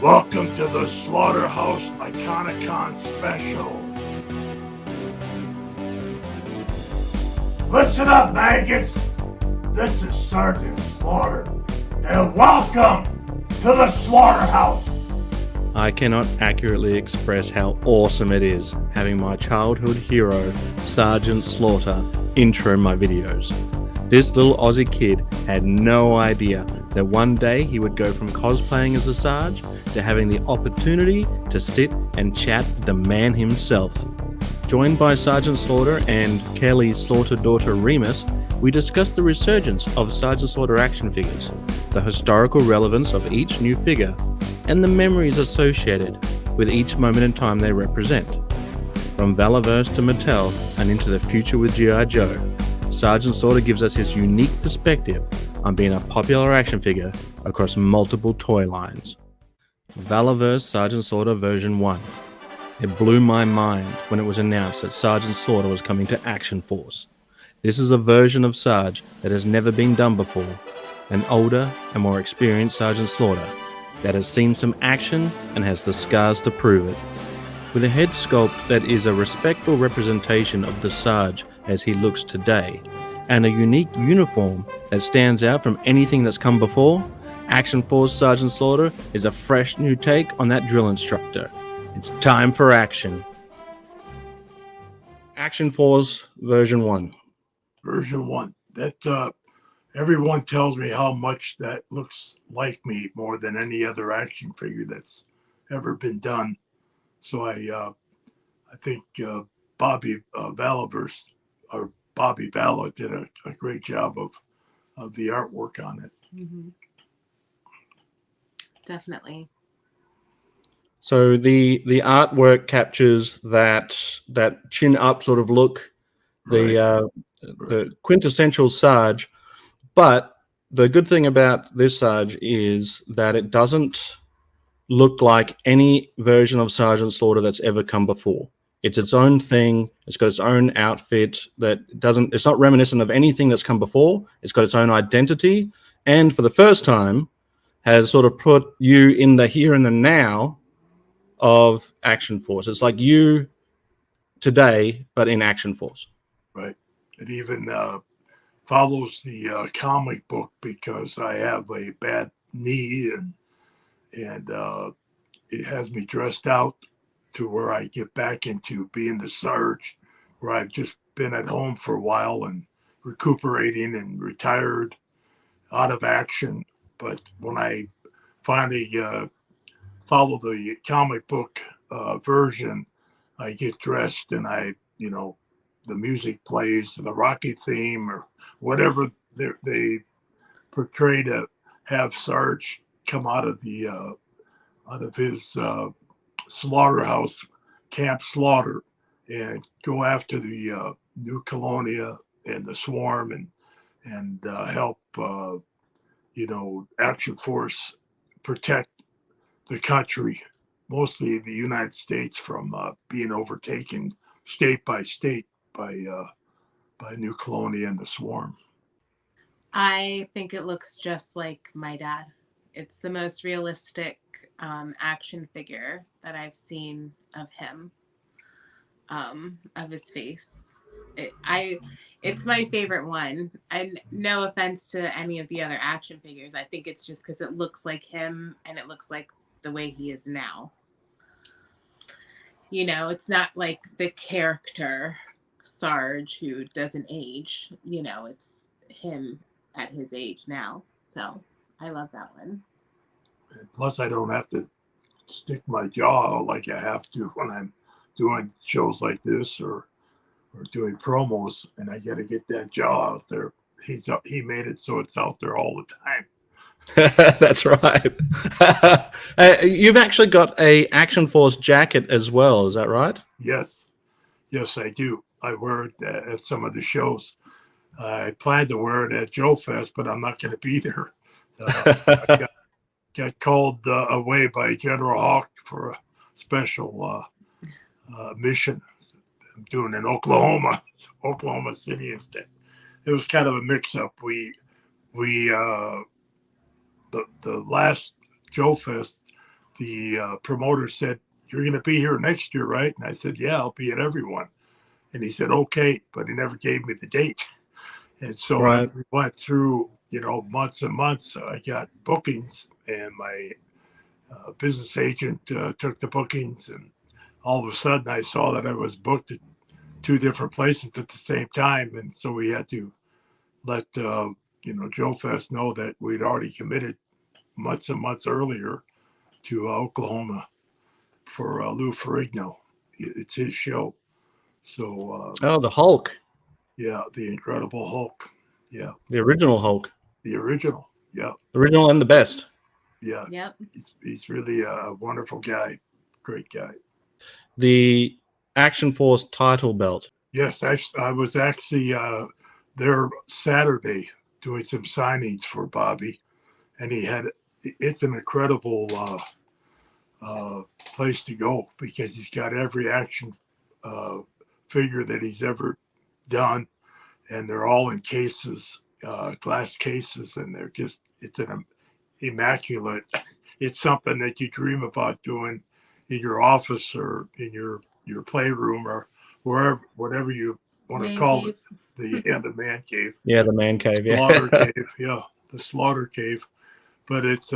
Welcome to the Slaughterhouse Iconicon special. Listen up, maggots. This is Sgt Slaughter, and welcome to the Slaughterhouse. I cannot accurately express how awesome it is having my childhood hero, Sgt Slaughter, intro my videos. This little Aussie kid had no idea that one day he would go from cosplaying as a Sarge to having the opportunity to sit and chat with the man himself. Joined by Sgt Slaughter and Kelly Slaughter Daughter Remus, we discuss the resurgence of Sgt Slaughter action figures, the historical relevance of each new figure, and the memories associated with each moment in time they represent. From Valaverse to Mattel and into the future with G.I. Joe, Sgt Slaughter gives us his unique perspective on being a popular action figure across multiple toy lines. Valaverse Sgt Slaughter version 1. It blew my mind when it was announced that Sgt Slaughter was coming to Action Force. This is a version of Sarge that has never been done before, an older and more experienced Sgt Slaughter that has seen some action and has the scars to prove it. With a head sculpt that is a respectful representation of the Sarge as he looks today, and a unique uniform that stands out from anything that's come before, Action Force Sgt Slaughter is a fresh new take on that drill instructor. It's time for action. Action Force version 1. Version 1. That everyone tells me how much that looks like me more than any other action figure that's ever been done. So I think Bobby Valaverse, or Bobby Balla, did a great job of the artwork on it. Mm-hmm. Definitely. So the artwork captures that chin up sort of look, the quintessential Sarge. But the good thing about this Sarge is that it doesn't look like any version of Sgt Slaughter that's ever come before. It's its own thing. It's got its own outfit it's not reminiscent of anything that's come before. It's got its own identity. And for the first time, has sort of put you in the here and the now of Action Force. It's like you today, but in Action Force. Right. It even follows the comic book because I have a bad knee and it has me dressed out to where I get back into being the Sarge, where I've just been at home for a while and recuperating and retired out of action. But when I finally follow the comic book version, I get dressed and the music plays, the Rocky theme or whatever they portray to have Sarge come out of his slaughterhouse, Camp Slaughter, and go after the New Colonia and the Swarm and help Action Force protect the country, mostly the United States, from being overtaken state by state by New Colonia and the Swarm. I think it looks just like my dad. It's the most realistic action figure that I've seen of him, of his face. It's my favorite one. And no offense to any of the other action figures. I think it's just because it looks like him and it looks like the way he is now. It's not like the character Sarge who doesn't age. It's him at his age now. So I love that one. And plus, I don't have to stick my jaw out like I have to when I'm doing shows like this or doing promos, and I got to get that jaw out there. He made it so it's out there all the time. That's right. You've actually got a Action Force jacket as well, is that right? Yes, I do. I wear it at some of the shows. I planned to wear it at Joe Fest, but I'm not going to be there. I got called away by General Hawk for a special mission. I'm doing in Oklahoma City instead. It was kind of a mix-up. The last Joe Fest, the promoter said, "You're going to be here next year, right?" And I said, "Yeah, I'll be at every one." And he said, "Okay," but he never gave me the date. And so Right. as we went through, months and months, I got bookings, and my business agent took the bookings, and all of a sudden I saw that I was booked at 2 different places at the same time. And so we had to let, Joe Fest know that we'd already committed months and months earlier to Oklahoma for Lou Ferrigno. It's his show. So, Oh, the Hulk, yeah, the Incredible Hulk. Yeah, the original Hulk, the original. Yeah, the original and the best. yeah. Yep. He's really a wonderful guy. Great guy. The Action Force title belt. Yes, I was actually there Saturday doing some signings for Bobby, and it's an incredible place to go because he's got every action figure that he's ever done, and they're all in cases, glass cases, and it's an immaculate. It's something that you dream about doing in your office or in your playroom or wherever, whatever you want to call it. The man cave. Yeah, the man cave. Yeah. Slaughter cave. Yeah, the Slaughter cave. But it's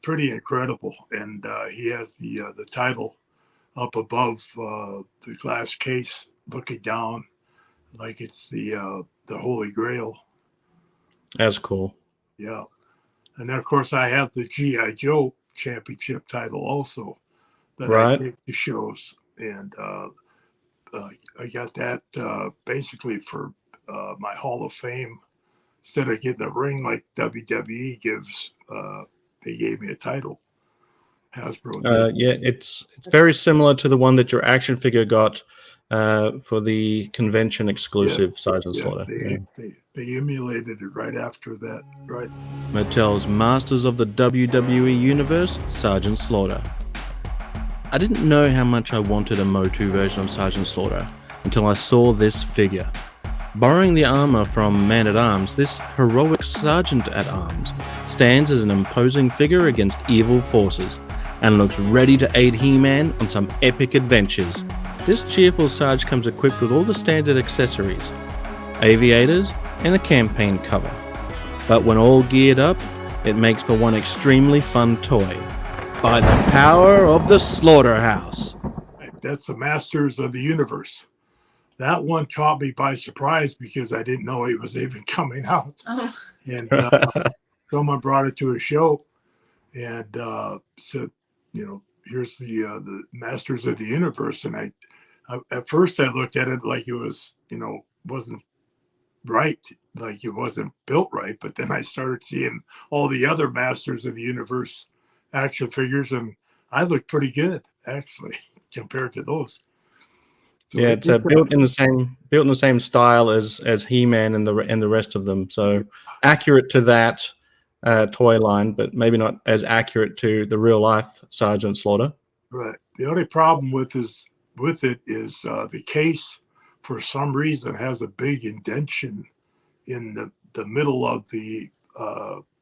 pretty incredible, and he has the title up above the glass case, looking down like it's the Holy Grail. That's cool. Yeah, and then of course I have the GI Joe championship title also that I take to shows, and I got that basically for my Hall of Fame. Instead of getting a ring like WWE gives, they gave me a title. Hasbro did. Yeah, it's very similar to the one that your action figure got for the convention exclusive Sgt Slaughter. They emulated it right after that, right? Mattel's Masters of the WWE Universe, Sgt Slaughter. I didn't know how much I wanted a MOTU version of Sgt Slaughter until I saw this figure. Borrowing the armor from Man-at-Arms, this heroic Sergeant-at-Arms stands as an imposing figure against evil forces and looks ready to aid He-Man on some epic adventures. This cheerful Sarge comes equipped with all the standard accessories, aviators, and a campaign cover. But when all geared up, it makes for one extremely fun toy. By the power of the Slaughterhouse. That's the Masters of the Universe. That one caught me by surprise because I didn't know it was even coming out. Oh. And someone brought it to a show and said, here's the Masters of the Universe. And I at first I looked at it like it was, wasn't right, like it wasn't built right. But then I started seeing all the other Masters of the Universe action figures, and I looked pretty good actually compared to those. So yeah, it's built in the same style as He-Man and the rest of them. So accurate to that toy line, but maybe not as accurate to the real life Sgt Slaughter. Right. The only problem with it is the case, for some reason, has a big indentation in the middle of the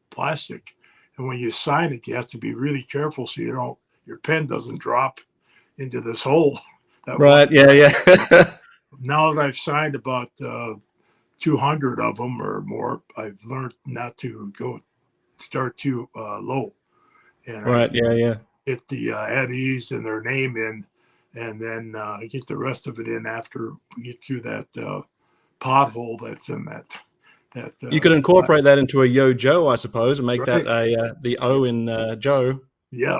plastic, and when you sign it, you have to be really careful so your pen doesn't drop into this hole. Right. Yeah. Now that I've signed about 200 of them or more, I've learned not to start too low. And right. I get the at ease and their name in, and then get the rest of it in after we get through that pothole that's in that. You could incorporate that into a Yo Joe, I suppose, and make that the O in Joe. Yeah.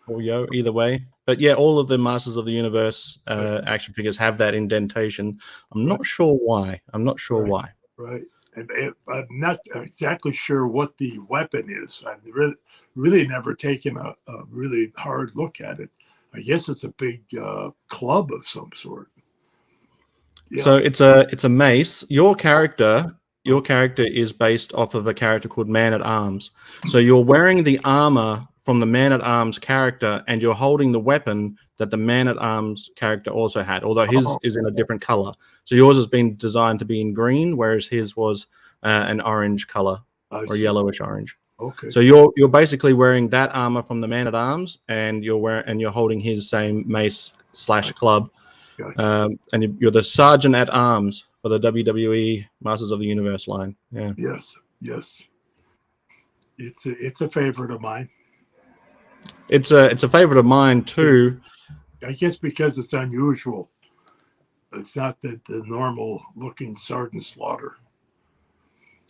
Or Yo, either way. But yeah, all of the Masters of the Universe action figures have that indentation. I'm not sure why. Right. And I'm not exactly sure what the weapon is. I've really never taken a really hard look at it. I guess it's a big club of some sort. Yeah. So it's a mace. Your character is based off of a character called Man-at-Arms. So you're wearing the armor from the Man-at-Arms character, and you're holding the weapon that the Man-at-Arms character also had, although his is in a different color. So yours has been designed to be in green, whereas his was an orange color or yellowish orange. Okay. So you're basically wearing that armor from the Man at Arms, and you're holding his same mace / club, Gotcha. and you're the Sergeant at Arms for the WWE Masters of the Universe line. Yeah. Yes. Yes. It's a favorite of mine. It's a favorite of mine too. I guess because it's unusual. It's not the normal looking Sgt Slaughter.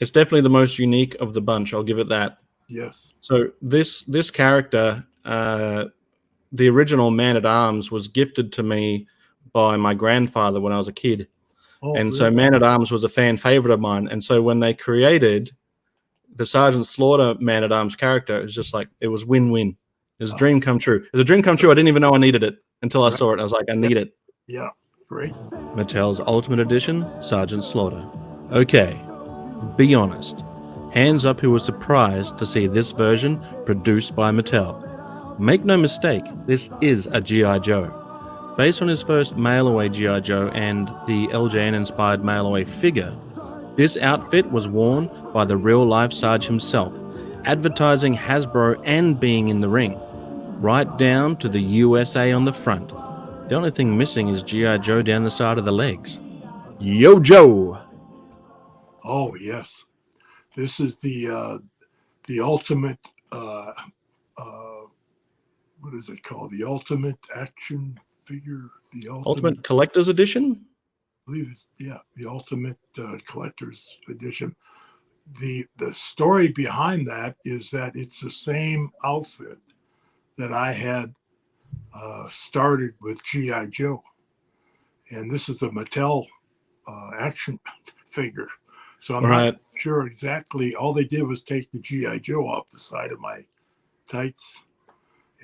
It's definitely the most unique of the bunch. I'll give it that. Yes. So this character, the original Man at Arms, was gifted to me by my grandfather when I was a kid, Oh, and really? so Man at Arms was a fan favorite of mine. And so when they created the Sgt Slaughter Man at Arms character, it was just like it was win-win. It was a dream come true. It was a dream come true. I didn't even know I needed it until I saw it. I was like, I need it. Yeah. Great. Mattel's Ultimate Edition, Sgt Slaughter. Okay, be honest. Hands up who was surprised to see this version produced by Mattel. Make no mistake, this is a G.I. Joe. Based on his first mail-away G.I. Joe and the LJN-inspired mail-away figure, this outfit was worn by the real-life Sarge himself, advertising Hasbro and being in the ring, right down to the USA on the front. The only thing missing is G.I. Joe down the side of the legs. Yo, Joe! Oh, yes. This is the ultimate. What is it called? The ultimate action figure. The Ultimate Collector's Edition? I believe it's the ultimate collector's edition. The story behind that is that it's the same outfit that I had started with G.I. Joe, and this is a Mattel action figure. So I'm not sure exactly. All they did was take the G.I. Joe off the side of my tights,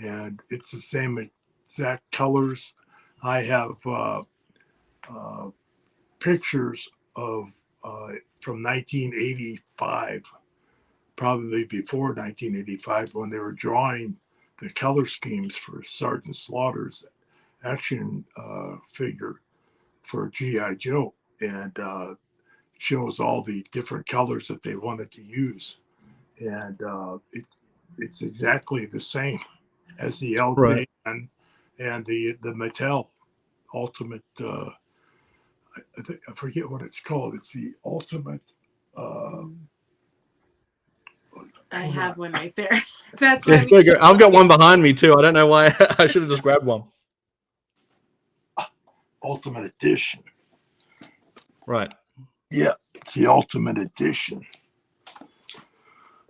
and it's the same exact colors. I have pictures of from 1985, probably before 1985, when they were drawing the color schemes for Sgt Slaughter's action figure for G.I. Joe, and shows all the different colors that they wanted to use, and it's exactly the same as the LJ and the Mattel Ultimate. I forget what it's called. It's the Ultimate. I have one right there. That's I've got one behind me too. I don't know why. I should have just grabbed one. Ultimate Edition. Right. Yeah, it's the Ultimate Edition.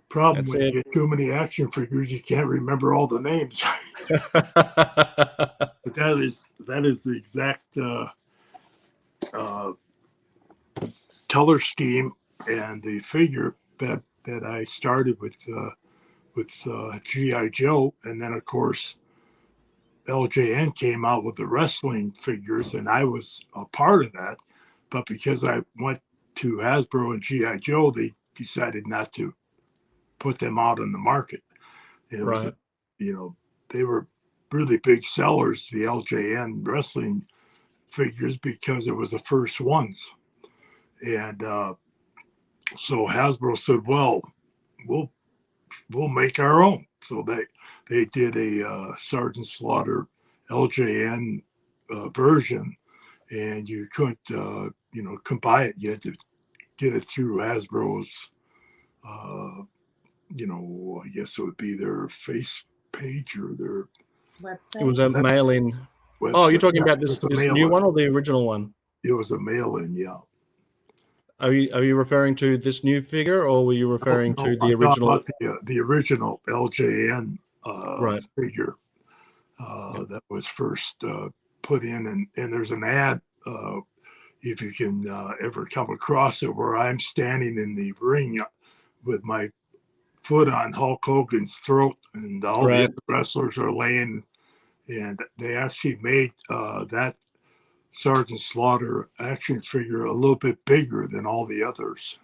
Problem when you get too many action figures, you can't remember all the names. But that is the exact color scheme and the figure that I started with G.I. Joe, and then of course LJN came out with the wrestling figures, and I was a part of that. But because I went to Hasbro and G.I. Joe, they decided not to put them out on the market. It was, they were really big sellers, the LJN wrestling figures, because it was the first ones. And so Hasbro said, well, we'll make our own. So they did a Sgt Slaughter LJN version, and you couldn't couldn't buy it. You had to get it through Hasbro's I guess it would be their face page or their website. It was a mail-in. website. Oh, you're talking about this new one or the original one? It was a mail-in, yeah. Are you referring to this new figure, or were you referring to the original? About the original LJN figure that was first put in, and there's an ad, if you can ever come across it, where I'm standing in the ring with my foot on Hulk Hogan's throat, and all the other wrestlers are laying, and they actually made that Sgt Slaughter action figure a little bit bigger than all the others.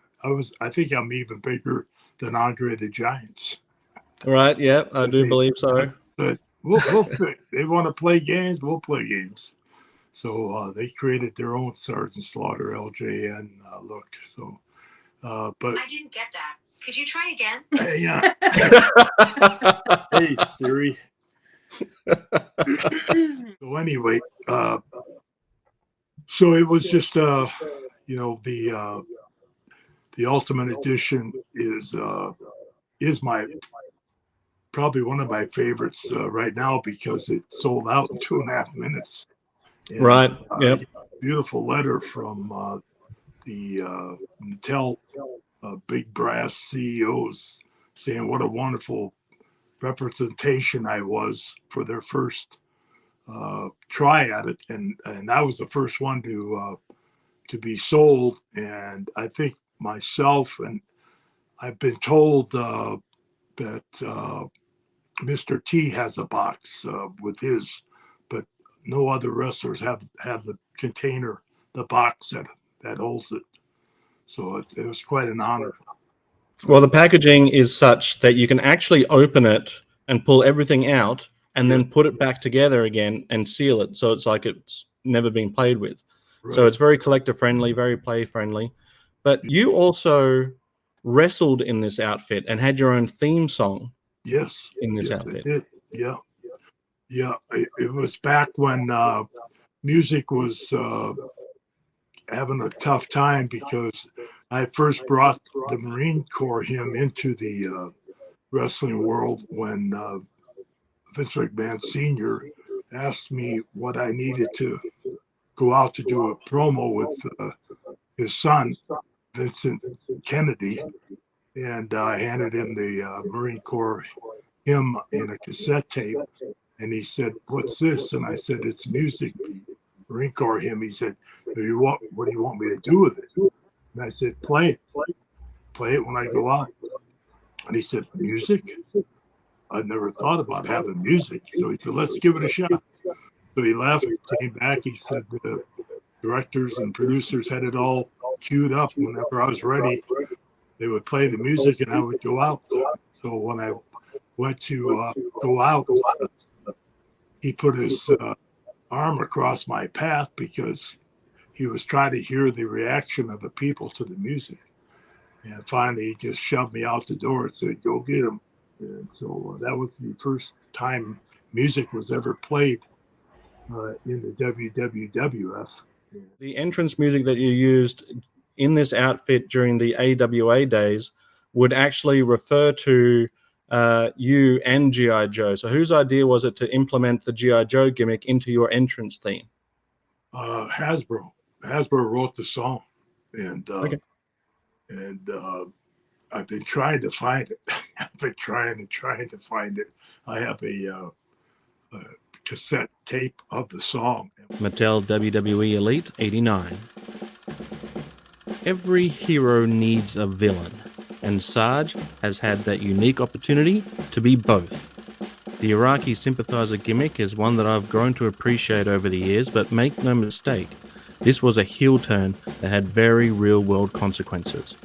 I think I'm even bigger than Andre the Giant's. Right, yeah, I do believe so. But they want to play games, we'll play games. So they created their own Sgt Slaughter LJN look. So, but I didn't get that. Could you try again? Hey, hey Siri. So anyway, so it was just you know, the Ultimate Edition is my probably one of my favorites right now because it sold out in 2.5 minutes. And, Right. Yep. Beautiful letter from the Mattel big brass CEOs saying what a wonderful representation I was for their first try at it, and I was the first one to be sold. And I think myself, and I've been told that Mr. T has a box with his, but no other wrestlers have the container, the box that holds it. So it was quite an honor. Well, the packaging is such that you can actually open it and pull everything out and then put it back together again and seal it. So it's like it's never been played with. Right. So it's very collector friendly, very play friendly. But you also wrestled in this outfit and had your own theme song. Yes. In this yes, outfit. I did. Yeah. Yeah. It was back when music was having a tough time because I first brought the Marine Corps hymn into the wrestling world when Vince McMahon Sr. asked me what I needed to go out to do a promo with his son, Vincent Kennedy, and I handed him the Marine Corps hymn in a cassette tape, and he said, "What's this?" And I said, "It's music, Marine Corps hymn." He said, what do you want me to do with it? And I said, play it when I go out. And he said, music? I've never thought about having music. So he said, let's give it a shot. So he left, came back. He said the directors and producers had it all queued up. Whenever I was ready, they would play the music and I would go out. So when I went to go out, he put his arm across my path because he was trying to hear the reaction of the people to the music. And finally, he just shoved me out the door and said, go get him. And so that was the first time music was ever played in the WWF. The entrance music that you used in this outfit during the AWA days would actually refer to you and G.I. Joe. So whose idea was it to implement the G.I. Joe gimmick into your entrance theme? Hasbro. Hasbro wrote the song, and Okay. I've been trying to find it. I've been trying to find it. I have a cassette tape of the song. Mattel WWE Elite89. Every hero needs a villain, and Sarge has had that unique opportunity to be both. The Iraqi sympathizer gimmick is one that I've grown to appreciate over the years, but make no mistake, this was a heel turn that had very real-world consequences.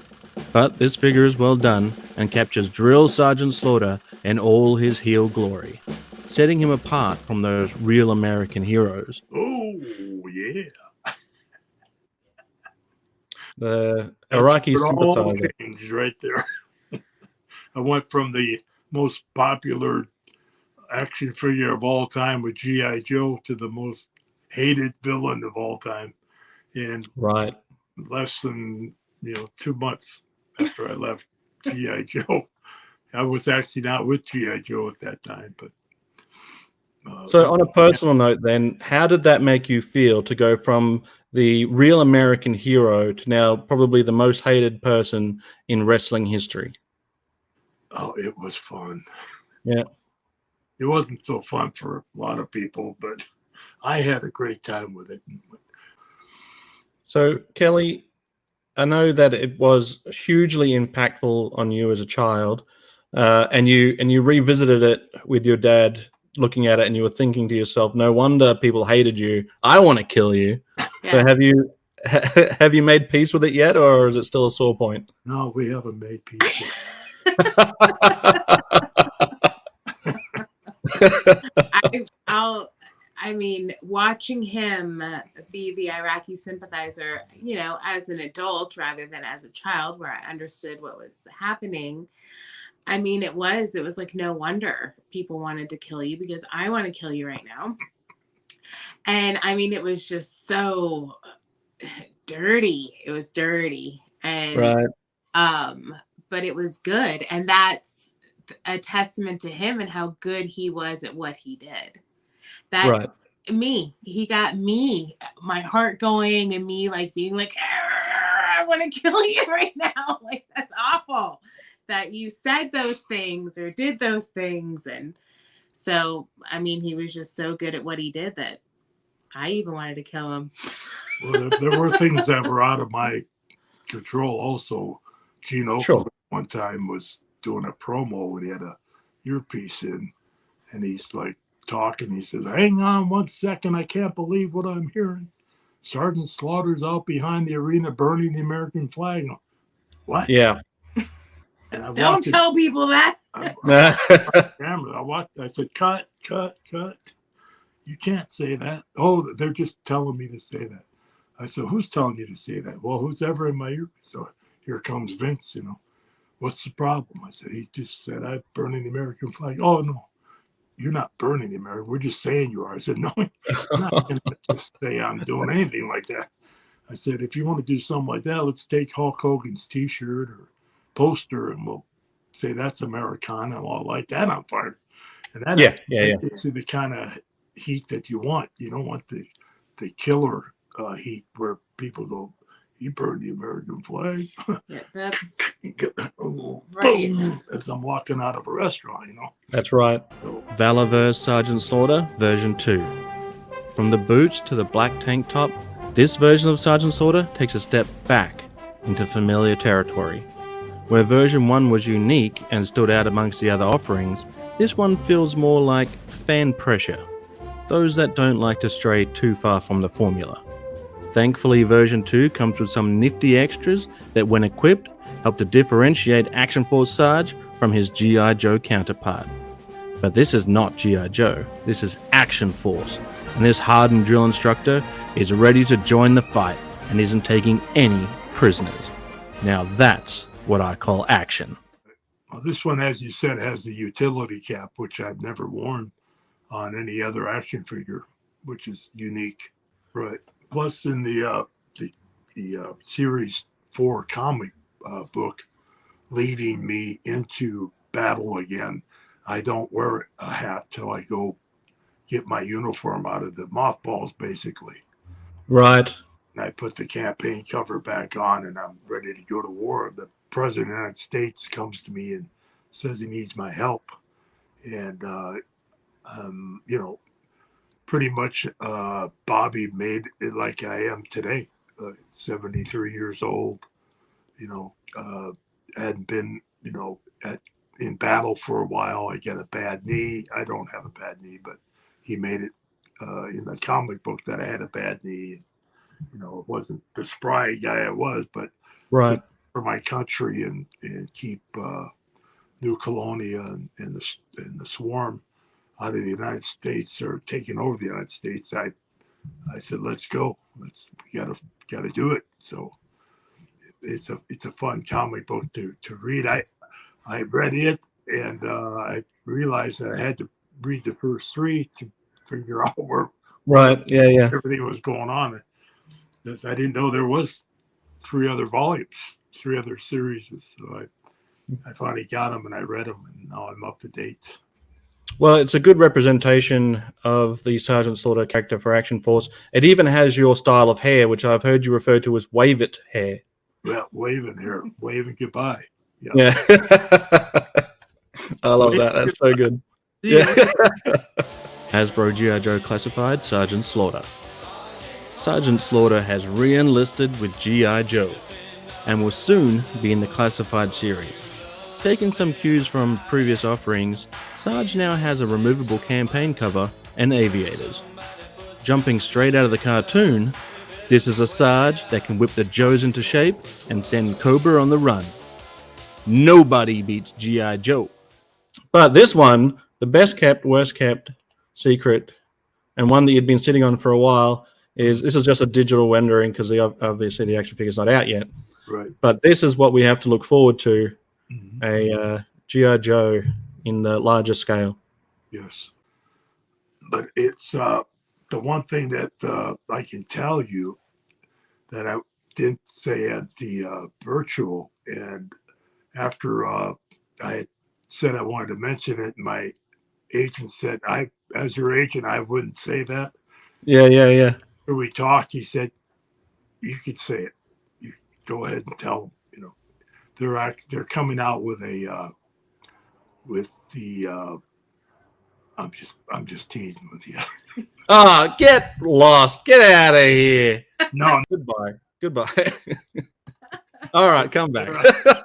But this figure is well done and captures Drill Sgt Slaughter in all his heel glory, setting him apart from those real American heroes. Oh, yeah. The Iraqi sympathizer. Changed right there. I went from the most popular action figure of all time with G.I. Joe to the most hated villain of all time in Right. less than 2 months after I left G.I. Joe. I was actually not with G.I. Joe at that time, but so on a personal note then, how did that make you feel to go from the real American hero to now probably the most hated person in wrestling history? Oh, it was fun. Yeah. It wasn't so fun for a lot of people, but I had a great time with it. So, Kelly, I know that it was hugely impactful on you as a child, and you revisited it with your dad, looking at it, and you were thinking to yourself, no wonder people hated you. I want to kill you. Yeah. So have you made peace with it yet, or is it still a sore point? No, we haven't made peace yet. I I mean, watching him be the Iraqi sympathizer, you know, as an adult rather than as a child, where I understood what was happening. I mean, it was like, no wonder people wanted to kill you, because I want to kill you right now. And I mean, it was just so dirty. It was dirty. And but it was good. And that's a testament to him and how good he was at what he did. That he got me, my heart going, and me like being like, I want to kill you right now. Like, that's awful that you said those things or did those things. And so, I mean, he was just so good at what he did that I even wanted to kill him. Well, there were things that were out of my control also. Gene Okerlund one time was doing a promo and he had a earpiece in, and he's like talking. He says, "Hang on 1 second, I can't believe what I'm hearing. Sergeant Slaughter's out behind the arena burning the American flag." What? Yeah. And don't tell people that. I said, cut. You can't say that. Oh, they're just telling me to say that. I said, who's telling you to say that? Well, who's ever in my ear? So here comes Vince, you know. What's the problem? I said, he just said, I'm burning the American flag. Oh, no, you're not burning the American. We're just saying you are. I said, no, I'm not going to just say I'm doing anything like that. I said, if you want to do something like that, let's take Hulk Hogan's T-shirt or poster and we'll say that's Americana and all like that on fire. And that it's the kind of heat that you want. You don't want the killer heat where people go, "You burned the American flag." Yeah, that's right. As I'm walking out of a restaurant, you know. That's right. So, Valaverse Sgt Slaughter version 2. From the boots to the black tank top, this version of Sgt Slaughter takes a step back into familiar territory. Where version 1 was unique and stood out amongst the other offerings, this one feels more like fan pressure. Those that don't like to stray too far from the formula. Thankfully, version 2 comes with some nifty extras that, when equipped, help to differentiate Action Force Sarge from his G.I. Joe counterpart. But this is not G.I. Joe, this is Action Force, and this hardened drill instructor is ready to join the fight and isn't taking any prisoners. Now that's what I call action. Well, this one, as you said, has the utility cap, which I've never worn on any other action figure, which is unique. Right. Plus, in the Series 4 comic book, leading me into battle again, I don't wear a hat till I go get my uniform out of the mothballs, basically. Right. And I put the campaign cover back on, and I'm ready to go to war. The President of the United States comes to me and says he needs my help. And, you know, pretty much Bobby made it like I am today, 73 years old, you know, hadn't been, you know, in battle for a while. I get a bad knee. I don't have a bad knee, but he made it in the comic book that I had a bad knee. You know, it wasn't the spry guy I was, but right for my country and keep New Colonia and the swarm out of the United States, or taking over the United States, I said, let's go. We gotta do it. So it's a fun comic book to read. I read it and I realized that I had to read the first 3 to figure out where everything was going on. I didn't know there was 3 other volumes, 3 other series. So I finally got them and I read them, and now I'm up to date. Well, it's a good representation of the Sgt Slaughter character for Action Force. It even has your style of hair, which I've heard you refer to as wave it hair. Yeah, waving hair, waving goodbye. Yeah. I love that. That's so good. Yeah. Hasbro G.I. Joe Classified Sgt Slaughter. Sgt Slaughter has re-enlisted with G.I. Joe and will soon be in the Classified series. Taking some cues from previous offerings, Sarge now has a removable campaign cover and aviators. Jumping straight out of the cartoon, this is a Sarge that can whip the Joes into shape and send Cobra on the run. Nobody beats G.I. Joe. But this one, the best kept, worst kept secret and one that you'd been sitting on for a while is this is just a digital rendering because obviously the action figure's not out yet. Right. But this is what we have to look forward to: Mhm. a G.I. Joe in the larger scale. Yes. But it's the one thing that I can tell you that I didn't say at the virtual, and after I had said I wanted to mention it, my agent said, as your agent, I wouldn't say that. Yeah. After we talked, he said, you could say it. You go ahead and tell them, they're coming out with a I'm just teasing with you. Ah, get lost. Get out of here. No, Goodbye. All right, come back.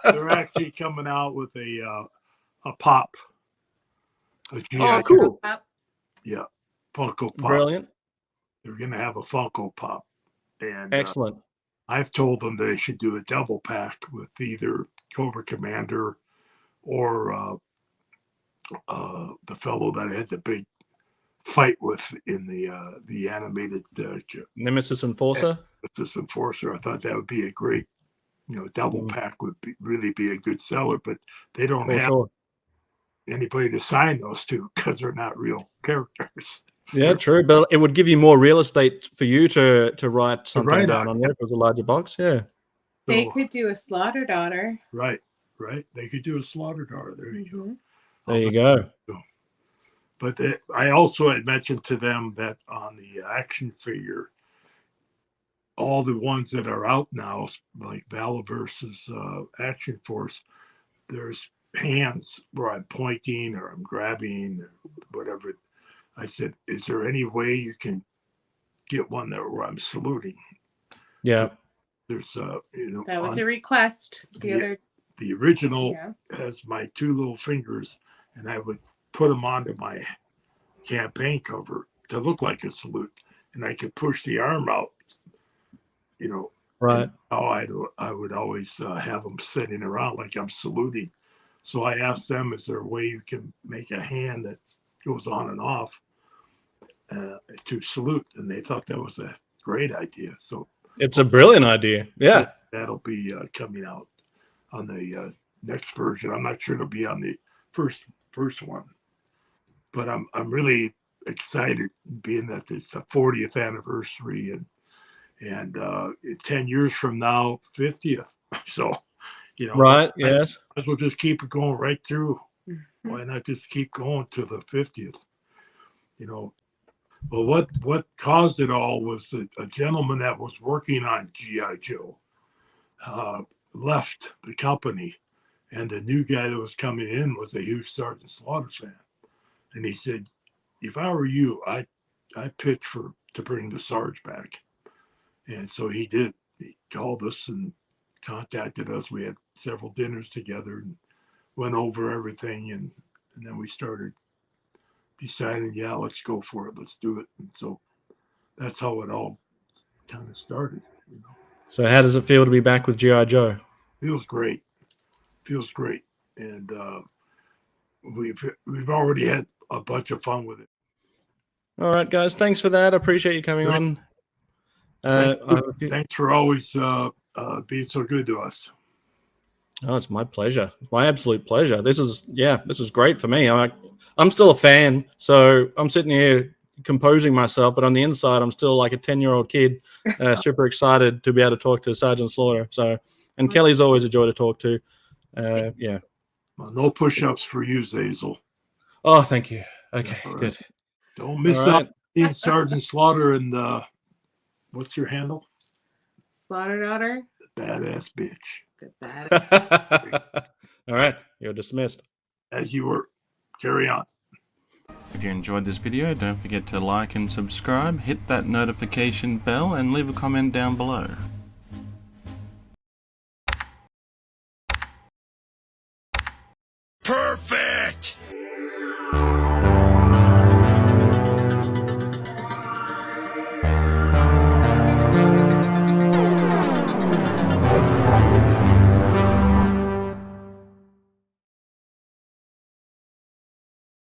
they're actually coming out with a pop. A Oh, cool. Yeah, Funko Pop. Brilliant. They're going to have a Funko Pop. And Excellent. I've told them they should do a double pack with either Cobra Commander or the fellow that I had the big fight with in the animated Nemesis Enforcer. Nemesis Enforcer. I thought that would be a great, double pack would really be a good seller, but they don't have anybody to sign those to because they're not real characters. Yeah, true, but it would give you more real estate for you to write something down on there if it was a larger box. Yeah, they could do a Slaughter Daughter. Right. They could do a Slaughter Daughter. There you go. There you go. But I also had mentioned to them that on the action figure, all the ones that are out now, like Valaverse's Action Force, there's hands where I'm pointing or I'm grabbing or whatever. I said, is there any way you can get one there where I'm saluting? Yeah. There's that was a request. The original has my two little fingers, and I would put them onto my campaign cover to look like a salute, and I could push the arm out. Right. I would always have them sitting around like I'm saluting. So I asked them, is there a way you can make a hand that goes on and off to salute? And they thought that was a great idea. So it's a brilliant idea. Yeah. That'll be coming out on the next version. I'm not sure it'll be on the first one, but I'm really excited, being that it's the 40th anniversary and 10 years from now, 50th. So, right. Yes. Might as well just keep it going right through. Why not just keep going to the 50th? Well, what caused it all was a gentleman that was working on G.I. Joe left the company, and the new guy that was coming in was a huge Sgt Slaughter fan, and he said, if I were you, I'd pitch to bring the Sarge back. And so he did. He called us and contacted us. We had several dinners together and went over everything, and then we started deciding, let's go for it, let's do it. And so that's how it all kind of started. So how does it feel to be back with G.I. Joe? Feels great, and we've already had a bunch of fun with it. All right, guys, thanks for that. I appreciate you coming on. Thanks for always being so good to us. Oh, it's my pleasure. My absolute pleasure. This is great for me. I'm still a fan, so I'm sitting here composing myself, but on the inside, I'm still like a 10-year-old kid, super excited to be able to talk to Sgt Slaughter. So, and Kelly's always a joy to talk to. Yeah. Well, no push-ups for you, Xazyl. Oh, thank you. Okay, right. Good. Don't miss out being Sgt Slaughter and what's your handle? Slaughter Daughter. The badass bitch. Good bad. All right, you're dismissed. As you were. Carry on. If you enjoyed this video, don't forget to like and subscribe, hit that notification bell, and leave a comment down below. Perfect!